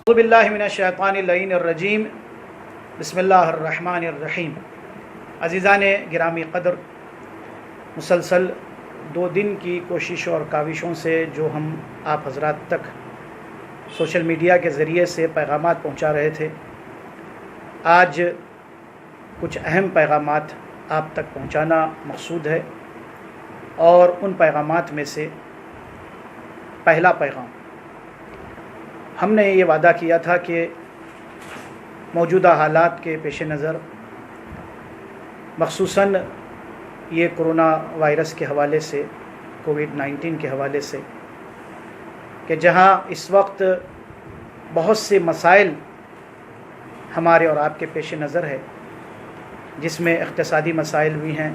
اعوذ باللہ من الشیطان اللعین الرجیم بسم اللہ الرحمن الرحیم۔ عزیزان گرامی قدر، مسلسل 2 دن کی کوششوں اور کاوشوں سے جو ہم آپ حضرات تک سوشل میڈیا کے ذریعے سے پیغامات پہنچا رہے تھے، آج کچھ اہم پیغامات آپ تک پہنچانا مقصود ہے، اور ان پیغامات میں سے پہلا پیغام، ہم نے یہ وعدہ کیا تھا کہ موجودہ حالات کے پیش نظر، مخصوصاً یہ کرونا وائرس کے حوالے سے، کووڈ-19 کے حوالے سے، کہ جہاں اس وقت بہت سے مسائل ہمارے اور آپ کے پیش نظر ہے، جس میں اقتصادی مسائل بھی ہیں،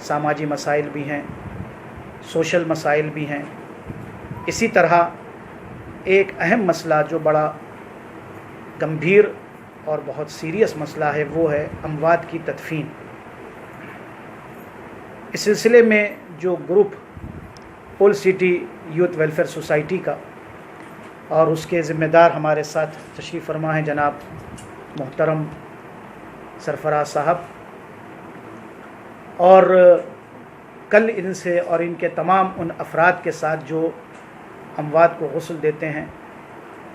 سماجی مسائل بھی ہیں، سوشل مسائل بھی ہیں، اسی طرح ایک اہم مسئلہ جو بڑا گمبھیر اور بہت سیریس مسئلہ ہے، وہ ہے اموات کی تدفین۔ اس سلسلے میں جو group old city youth welfare society کا اور اس کے ذمہ دار ہمارے ساتھ تشریف فرما ہیں جناب محترم سرفراز صاحب، اور کل ان سے اور ان کے تمام ان افراد کے ساتھ جو اموات کو غسل دیتے ہیں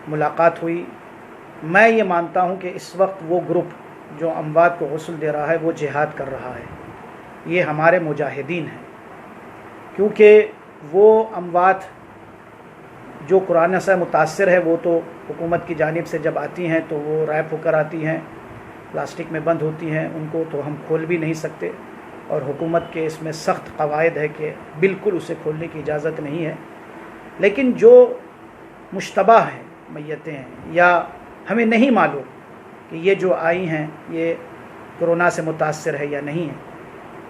ملاقات ہوئی۔ میں یہ مانتا ہوں کہ اس وقت وہ گروپ جو اموات کو غسل دے رہا ہے وہ جہاد کر رہا ہے، یہ ہمارے مجاہدین ہیں، کیونکہ وہ اموات جو قرآن سے متاثر ہے، وہ تو حکومت کی جانب سے جب آتی ہیں تو وہ ریپ ہو کر آتی ہیں، پلاسٹک میں بند ہوتی ہیں، ان کو تو ہم کھول بھی نہیں سکتے، اور حکومت کے اس میں سخت قواعد ہے کہ بالکل اسے کھولنے کی اجازت نہیں ہے۔ لیکن جو مشتبہ ہیں میتیں ہیں، یا ہمیں نہیں معلوم کہ یہ جو آئی ہیں یہ کرونا سے متاثر ہے یا نہیں ہے،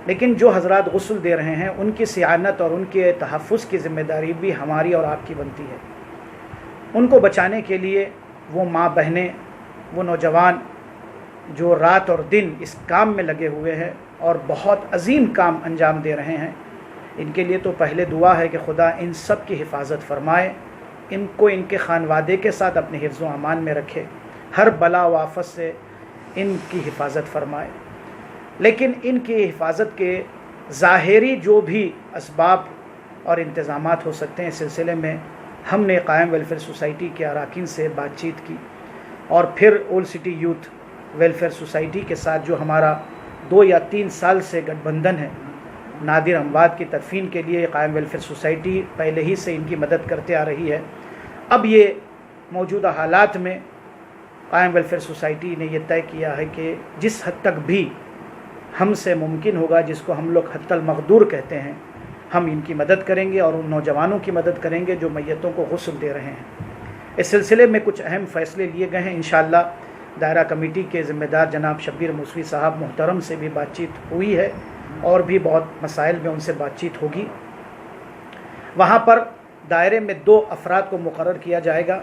لیکن جو حضرات غسل دے رہے ہیں ان کی صیانت اور ان کے تحفظ کی ذمہ داری بھی ہماری اور آپ کی بنتی ہے۔ ان کو بچانے کے لیے وہ ماں بہنیں، وہ نوجوان جو رات اور دن اس کام میں لگے ہوئے ہیں اور بہت عظیم کام انجام دے رہے ہیں، ان کے لیے تو پہلے دعا ہے کہ خدا ان سب کی حفاظت فرمائے، ان کو ان کے خانوادے کے ساتھ اپنے حفظ و امان میں رکھے، ہر بلا و آفت سے ان کی حفاظت فرمائے۔ لیکن ان کی حفاظت کے ظاہری جو بھی اسباب اور انتظامات ہو سکتے ہیں، اس سلسلے میں ہم نے قائم ویلفیئر سوسائٹی کے اراکین سے بات چیت کی، اور پھر old city youth welfare society کے ساتھ جو ہمارا 2 یا 3 سال سے گٹھ بندھن ہے نادر اموات کی تدفین کے لیے، قائم ویلفیئر سوسائٹی پہلے ہی سے ان کی مدد کرتے آ رہی ہے۔ اب یہ موجودہ حالات میں قائم ویلفیئر سوسائٹی نے یہ طے کیا ہے کہ جس حد تک بھی ہم سے ممکن ہوگا، جس کو ہم لوگ حد المقدور کہتے ہیں، ہم ان کی مدد کریں گے اور ان نوجوانوں کی مدد کریں گے جو میتوں کو غسل دے رہے ہیں۔ اس سلسلے میں کچھ اہم فیصلے لیے گئے ہیں، انشاءاللہ دائرہ کمیٹی کے ذمہ دار جناب شبیر موسوی صاحب محترم سے بھی بات چیت ہوئی ہے، اور بھی بہت مسائل میں ان سے بات چیت ہوگی۔ وہاں پر دائرے میں 2 افراد کو مقرر کیا جائے گا،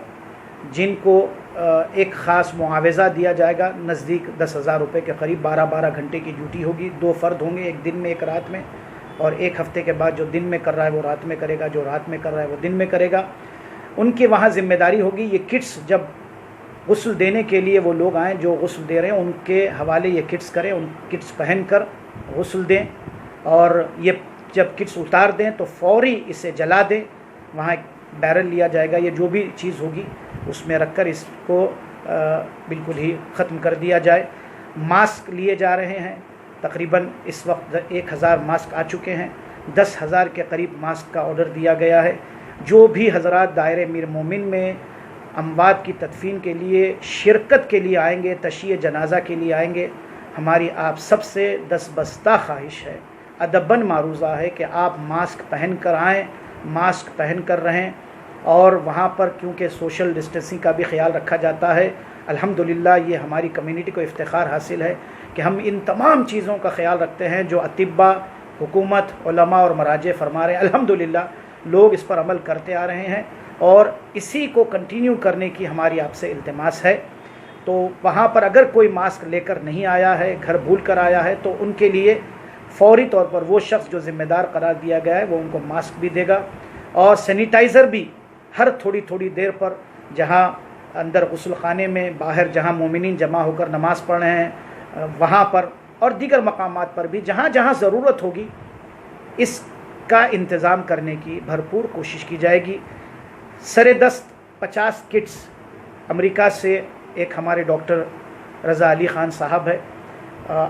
جن کو ایک خاص معاوضہ دیا جائے گا، نزدیک 10,000 روپے کے قریب، 12 گھنٹے کی ڈیوٹی ہوگی، 2 فرد ہوں گے، ایک دن میں ایک رات میں، اور 1 ہفتے کے بعد جو دن میں کر رہا ہے وہ رات میں کرے گا، جو رات میں کر رہا ہے وہ دن میں کرے گا۔ ان کی وہاں ذمہ داری ہوگی، یہ کٹس جب غسل دینے کے لیے وہ لوگ آئیں جو غسل دے رہے ہیں، ان کے حوالے یہ کٹس کریں، ان کٹس پہن کر غسل دیں، اور یہ جب کٹس اتار دیں تو فوری اسے جلا دیں۔ وہاں ایک بیرل لیا جائے گا، یہ جو بھی چیز ہوگی اس میں رکھ کر اس کو بالکل ہی ختم کر دیا جائے۔ ماسک لیے جا رہے ہیں، تقریباً اس وقت 1,000 ماسک آ چکے ہیں، 10,000 کے قریب ماسک کا آرڈر دیا گیا ہے۔ جو بھی حضرات دائرہ میر مومن میں اموات کی تدفین کے لیے شرکت کے لیے آئیں گے، تشییع جنازہ کے لیے آئیں گے، ہماری آپ سب سے دستبستہ خواہش ہے، ادباً معروضہ ہے کہ آپ ماسک پہن کر آئیں، ماسک پہن کر رہیں، اور وہاں پر کیونکہ سوشل ڈسٹینسنگ کا بھی خیال رکھا جاتا ہے۔ الحمدللہ یہ ہماری کمیونٹی کو افتخار حاصل ہے کہ ہم ان تمام چیزوں کا خیال رکھتے ہیں جو اطباء، حکومت، علماء اور مراجع فرما رہے ہیں۔ الحمدللہ لوگ اس پر عمل کرتے آ رہے ہیں، اور اسی کو کنٹینیو کرنے کی ہماری آپ سے التماس ہے۔ تو وہاں پر اگر کوئی ماسک لے کر نہیں آیا ہے، گھر بھول کر آیا ہے، تو ان کے لیے فوری طور پر وہ شخص جو ذمہ دار قرار دیا گیا ہے وہ ان کو ماسک بھی دے گا، اور سینیٹائزر بھی ہر تھوڑی تھوڑی دیر پر جہاں اندر غسل خانے میں، باہر جہاں مومنین جمع ہو کر نماز پڑھ رہے ہیں وہاں پر، اور دیگر مقامات پر بھی جہاں جہاں ضرورت ہوگی اس کا انتظام کرنے کی بھرپور کوشش کی جائے گی۔ سر دست 50 کٹس امریکہ سے ایک ہمارے ڈاکٹر رضا علی خان صاحب ہے،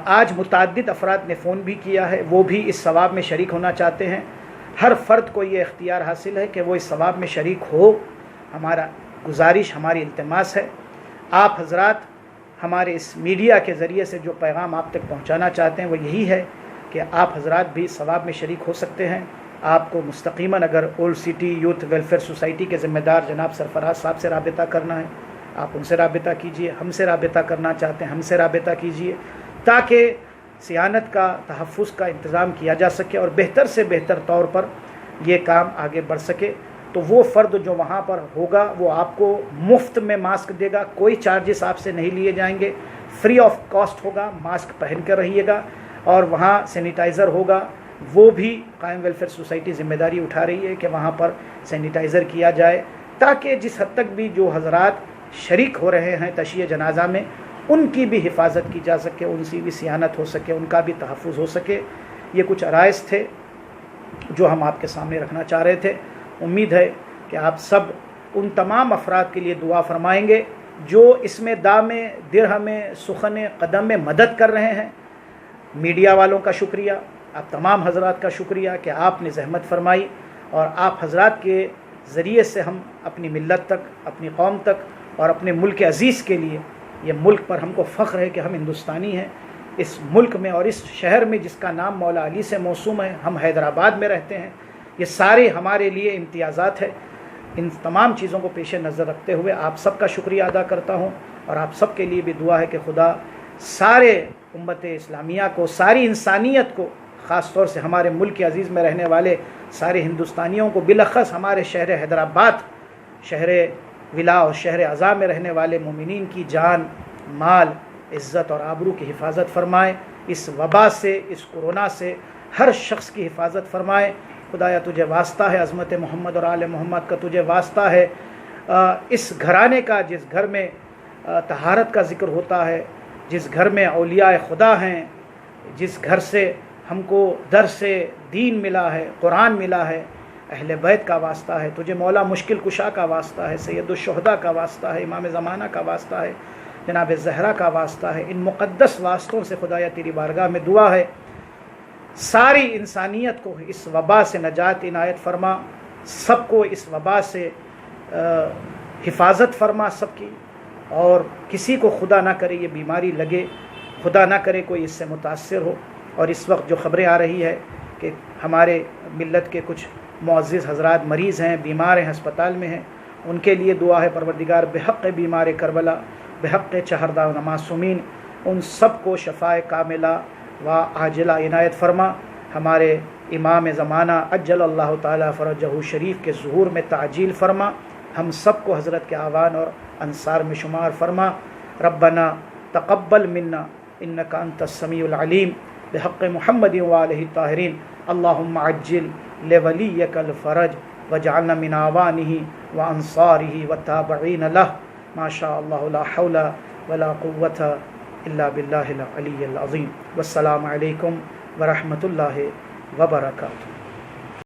آج متعدد افراد نے فون بھی کیا ہے، وہ بھی اس ثواب میں شریک ہونا چاہتے ہیں۔ ہر فرد کو یہ اختیار حاصل ہے کہ وہ اس ثواب میں شریک ہو۔ ہمارا گزارش، ہماری التماس ہے، آپ حضرات ہمارے اس میڈیا کے ذریعے سے جو پیغام آپ تک پہنچانا چاہتے ہیں وہ یہی ہے کہ آپ حضرات بھی ثواب میں شریک ہو سکتے ہیں۔ آپ کو مستقیماً اگر old city youth welfare society کے ذمہ دار جناب سرفراز صاحب سے رابطہ کرنا ہے، آپ ان سے رابطہ کیجئے، ہم سے رابطہ کرنا چاہتے ہیں ہم سے رابطہ کیجئے، تاکہ صیانت کا، تحفظ کا انتظام کیا جا سکے اور بہتر سے بہتر طور پر یہ کام آگے بڑھ سکے۔ تو وہ فرد جو وہاں پر ہوگا وہ آپ کو مفت میں ماسک دے گا، کوئی چارجز آپ سے نہیں لیے جائیں گے، فری آف کاسٹ ہوگا، ماسک پہن کر رہیے گا، اور وہاں سینیٹائزر ہوگا، وہ بھی قائم ویلفیئر سوسائٹی ذمہ داری اٹھا رہی ہے کہ وہاں پر سینیٹائزر کیا جائے، تاکہ جس حد تک بھی جو حضرات شریک ہو رہے ہیں تشییع جنازہ میں ان کی بھی حفاظت کی جا سکے، ان سے بھی صیانت ہو سکے، ان کا بھی تحفظ ہو سکے۔ یہ کچھ عرائض تھے جو ہم آپ کے سامنے رکھنا چاہ رہے تھے۔ امید ہے کہ آپ سب ان تمام افراد کے لیے دعا فرمائیں گے جو اس میں دام درہم سخن قدم میں مدد کر رہے ہیں۔ میڈیا والوں کا شکریہ، آپ تمام حضرات کا شکریہ کہ آپ نے زحمت فرمائی، اور آپ حضرات کے ذریعے سے ہم اپنی ملت تک، اپنی قوم تک اور اپنے ملک عزیز کے لیے، یہ ملک پر ہم کو فخر ہے کہ ہم ہندوستانی ہیں، اس ملک میں اور اس شہر میں جس کا نام مولا علی سے موسوم ہے، ہم حیدرآباد میں رہتے ہیں، یہ سارے ہمارے لیے امتیازات ہیں۔ ان تمام چیزوں کو پیش نظر رکھتے ہوئے آپ سب کا شکریہ ادا کرتا ہوں، اور آپ سب کے لیے بھی دعا ہے کہ خدا سارے امت اسلامیہ کو، ساری انسانیت کو، خاص طور سے ہمارے ملک عزیز میں رہنے والے سارے ہندوستانیوں کو، بالاخص ہمارے شہر حیدرآباد، شہر ولا اور شہر اعظم میں رہنے والے مومنین کی جان، مال، عزت اور آبرو کی حفاظت فرمائے، اس وبا سے، اس کورونا سے ہر شخص کی حفاظت فرمائے۔ خدایا تجھے واسطہ ہے، عظمت محمد اور آل محمد کا تجھے واسطہ ہے، اس گھرانے کا جس گھر میں طہارت کا ذکر ہوتا ہے، جس گھر میں اولیاء خدا ہیں، جس گھر سے ہم کو درس دین ملا ہے، قرآن ملا ہے، اہل بیت کا واسطہ ہے، تجھے مولا مشکل کشا کا واسطہ ہے، سید الشہداء کا واسطہ ہے، امام زمانہ کا واسطہ ہے، جناب زہرا کا واسطہ ہے۔ ان مقدس واسطوں سے خدایا تیری بارگاہ میں دعا ہے ساری انسانیت کو اس وبا سے نجات عنایت فرما، سب کو اس وبا سے حفاظت فرما سب کی، اور کسی کو خدا نہ کرے یہ بیماری لگے، خدا نہ کرے کوئی اس سے متاثر ہو۔ اور اس وقت جو خبریں آ رہی ہے کہ ہمارے ملت کے کچھ معزز حضرات مریض ہیں، بیمار ہیں، ہسپتال میں ہیں، ان کے لیے دعا ہے پروردگار بحق بیمار کربلا، بحق شہداء و معصومین، ان سب کو شفاء کاملہ و عاجلہ عنایت فرما۔ ہمارے امام زمانہ عجل اللہ تعالی فرجہ شریف کے ظہور میں تعجیل فرما، ہم سب کو حضرت کے اعوان اور انصار میں شمار فرما۔ ربنا تقبل منا انک انت السمیع العلیم بحق محمد وآلہ الطاہرین، اللہم عجل لولیک الفرج واجعلنا من اعوانہ وانصارہ والتابعین لہ، ما شاء اللہ لا حول ولا قوة الا باللہ العلی العظیم۔ والسلام علیکم ورحمۃ اللہ وبرکاتہ۔